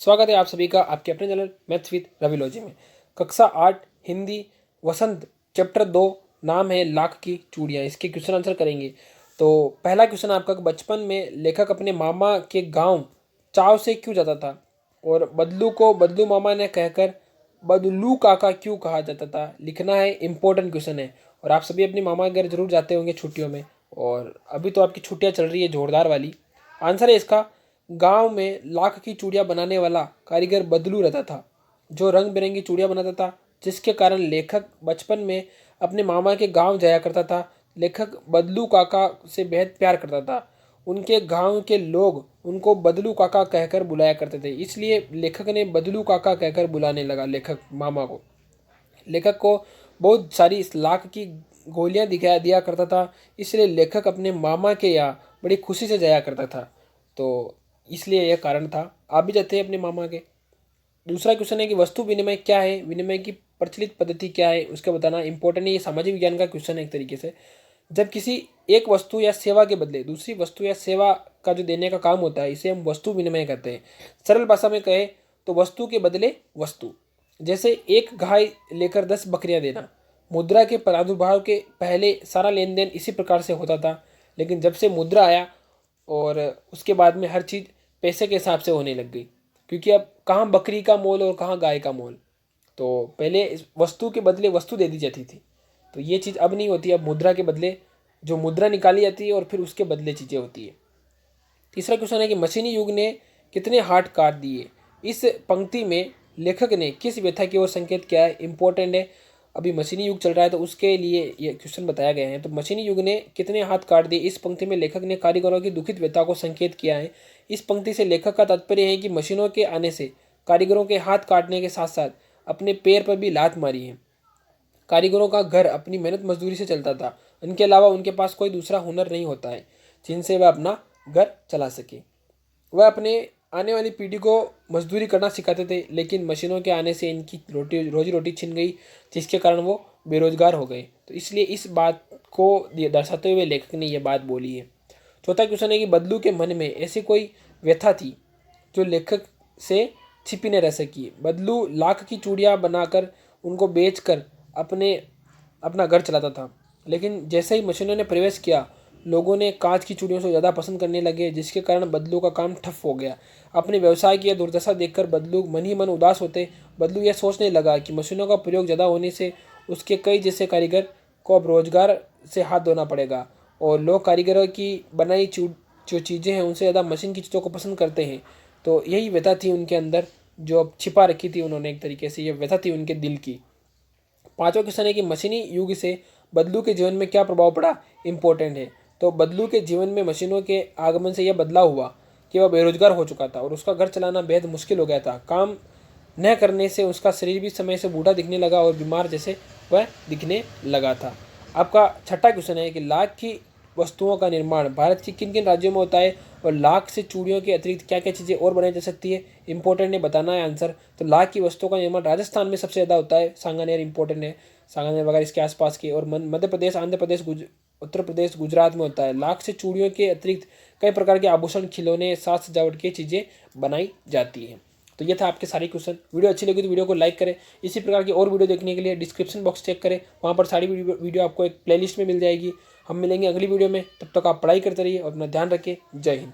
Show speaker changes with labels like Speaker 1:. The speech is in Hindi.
Speaker 1: स्वागत है आप सभी का आपके अपने चैनल मैथ्स विद रविलॉजी में। कक्षा 8 हिंदी वसंत चैप्टर 2 नाम है लाख की चूड़ियाँ। इसके क्वेश्चन आंसर करेंगे। तो पहला क्वेश्चन आपका, बचपन में लेखक अपने मामा के गांव चाव से क्यों जाता था और बदलू को बदलू मामा ने कहकर बदलू काका क्यों कहा जाता था। लिखना है, इंपॉर्टेंट क्वेश्चन है। और आप सभी अपने मामा के घर जरूर जाते होंगे छुट्टियों में, और अभी तो आपकी छुट्टियाँ चल रही है जोरदार वाली। आंसर है इसका, गांव में लाख की चूड़ियां बनाने वाला कारीगर बदलू रहता था, जो रंग बिरंगी चूड़ियां बनाता था, जिसके कारण लेखक बचपन में अपने मामा के गांव जाया करता था। लेखक बदलू काका से बेहद प्यार करता था। उनके गांव के लोग उनको बदलू काका कहकर बुलाया करते थे, इसलिए लेखक ने बदलू काका कहकर बुलाने लगा लेखक मामा को। लेखक को बहुत सारी इस लाख की गोलियां दिखा दिया करता था, इसलिए लेखक अपने मामा के यहाँ बड़ी खुशी से जाया करता था। तो इसलिए यह कारण था। आप भी जाते हैं अपने मामा के। दूसरा क्वेश्चन है कि वस्तु विनिमय क्या है, विनिमय की प्रचलित पद्धति क्या है, उसका बताना इंपॉर्टेंट है। ये सामाजिक विज्ञान का क्वेश्चन है एक तरीके से। जब किसी एक वस्तु या सेवा के बदले दूसरी वस्तु या सेवा का जो देने का काम होता है, इसे हम वस्तु विनिमय कहते हैं। सरल भाषा में कहे तो वस्तु के बदले वस्तु। जैसे एक गाय लेकर 10 बकरियां देना। मुद्रा के प्रादुर्भाव के पहले सारा लेन देन इसी प्रकार से होता था, लेकिन जब से मुद्रा आया और उसके बाद में हर चीज़ पैसे के हिसाब से होने लग गई, क्योंकि अब कहाँ बकरी का मोल और कहाँ गाय का मोल। तो पहले इस वस्तु के बदले वस्तु दे दी जाती थी, तो ये चीज़ अब नहीं होती। अब मुद्रा के बदले जो मुद्रा निकाली जाती है और फिर उसके बदले चीज़ें होती है। तीसरा क्वेश्चन है कि मशीनी युग ने कितने हाथ काट दिए। इस पंक्ति में लेखक ने किस व्यथा की ओर संकेत किया है, इंपॉर्टेंट है। अभी मशीनी युग चल रहा है तो उसके लिए ये क्वेश्चन बताया गया है। तो मशीनी युग ने कितने हाथ काट दिए, इस पंक्ति में लेखक ने कारीगरों की दुखित व्यथा को संकेत किया है। इस पंक्ति से लेखक का तात्पर्य है कि मशीनों के आने से कारीगरों के हाथ काटने के साथ साथ अपने पैर पर भी लात मारी है। कारीगरों का घर अपनी मेहनत मजदूरी से चलता था। इनके अलावा उनके पास कोई दूसरा हुनर नहीं होता है जिनसे वह अपना घर चला सके। वह अपने आने वाली पीढ़ी को मजदूरी करना सिखाते थे, लेकिन मशीनों के आने से इनकी रोजी रोटी छिन गई, जिसके कारण वो बेरोजगार हो गए। तो इसलिए इस बात को दर्शाते हुए लेखक ने यह बात बोली है। चौथा क्वेश्चन है कि बदलू के मन में ऐसी कोई व्यथा थी जो लेखक से छिपी न रह सकी। बदलू लाख की चूड़ियाँ बनाकर उनको बेचकर अपना घर चलाता था, लेकिन जैसे ही मशीनों ने प्रवेश किया, लोगों ने कांच की चूड़ियों से ज़्यादा पसंद करने लगे, जिसके कारण बदलू का काम ठप हो गया। अपने व्यवसाय की यह दुर्दशा देखकर बदलू मन ही मन उदास होते। बदलू यह सोचने लगा कि मशीनों का प्रयोग ज़्यादा होने से उसके कई जैसे कारीगर को अब रोजगार से हाथ धोना पड़ेगा, और लोग कारीगरों की बनाई जो चीज़ें हैं उनसे ज़्यादा मशीन की चीज़ों को पसंद करते हैं। तो यही व्यथा थी उनके अंदर, जो अब छिपा रखी थी उन्होंने, एक तरीके से ये व्यथा थी उनके दिल की। पांचवा क्वेश्चन है कि मशीनी युग से बदलू के जीवन में क्या प्रभाव पड़ा, इंपॉर्टेंट है। तो बदलू के जीवन में मशीनों के आगमन से यह बदलाव हुआ कि वह बेरोजगार हो चुका था और उसका घर चलाना बेहद मुश्किल हो गया था। काम न करने से उसका शरीर भी समय से बूढ़ा दिखने लगा और बीमार जैसे वह दिखने लगा था। आपका छठा क्वेश्चन है कि लाख की वस्तुओं का निर्माण भारत के किन किन राज्यों में होता है, और लाख से चूड़ियों के अतिरिक्त क्या क्या चीज़ें और बनाई जा सकती है, इंपॉर्टेंट है, बताना है आंसर। तो लाख की वस्तुओं का निर्माण राजस्थान में सबसे ज़्यादा होता है, सांगानेर इंपॉर्टेंट है, सांगानेर वगैरह इसके आसपास के, और मध्य प्रदेश, आंध्र प्रदेश, उत्तर प्रदेश, गुजरात में होता है। लाख से चूड़ियों के अतिरिक्त कई प्रकार के आभूषण, खिलौने, साज सजावट की चीज़ें बनाई जाती हैं। तो ये था आपके सारे क्वेश्चन। वीडियो अच्छी लगी तो वीडियो को लाइक करें। इसी प्रकार की और वीडियो देखने के लिए डिस्क्रिप्शन बॉक्स चेक करें, वहाँ पर सारी वीडियो आपको एक प्लेलिस्ट में मिल जाएगी। हम मिलेंगे अगली वीडियो में, तब तक आप पढ़ाई करते रहिए और अपना ध्यान रखें। जय हिंद।